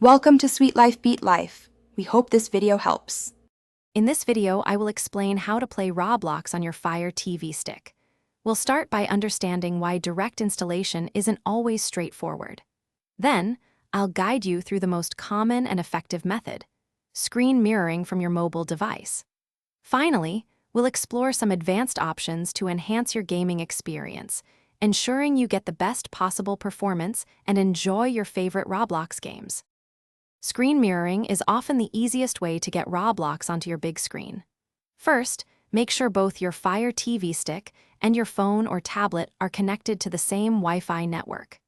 Welcome to Sweet Life Beat Life. We hope this video helps. In this video, I will explain how to play Roblox on your Fire TV stick. We'll start by understanding why direct installation isn't always straightforward. Then, I'll guide you through the most common and effective method: screen mirroring from your mobile device. Finally, we'll explore some advanced options to enhance your gaming experience, ensuring you get the best possible performance and enjoy your favorite Roblox games. Screen mirroring is often the easiest way to get Roblox onto your big screen. First, make sure both your Fire TV stick and your phone or tablet are connected to the same Wi-Fi network.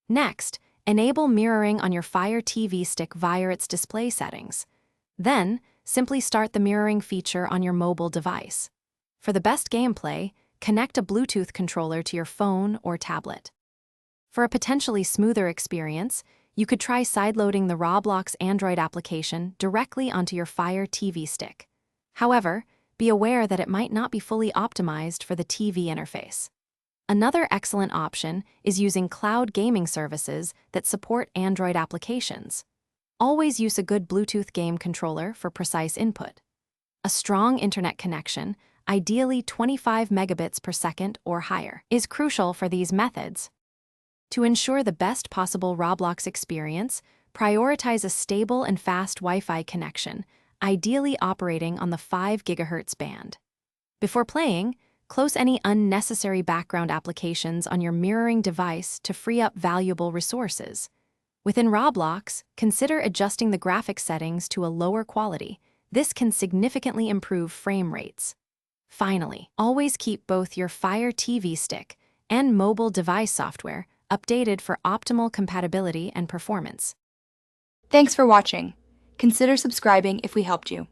Next, enable mirroring on your Fire TV stick via its display settings. Then, simply start the mirroring feature on your mobile device. For the best gameplay, connect a Bluetooth controller to your phone or tablet. For a potentially smoother experience, you could try sideloading the Roblox Android application directly onto your Fire TV stick. However, be aware that it might not be fully optimized for the TV interface. Another excellent option is using cloud gaming services that support Android applications. Always use a good Bluetooth game controller for precise input. A strong internet connection, ideally 25 megabits per second or higher, is crucial for these methods. To ensure the best possible Roblox experience, prioritize a stable and fast Wi-Fi connection, ideally operating on the 5 GHz band. Before playing, close any unnecessary background applications on your mirroring device to free up valuable resources. Within Roblox, consider adjusting the graphics settings to a lower quality. This can significantly improve frame rates. Finally, always keep both your Fire TV stick and mobile device software updated for optimal compatibility and performance. Thanks for watching. Consider subscribing if we helped you.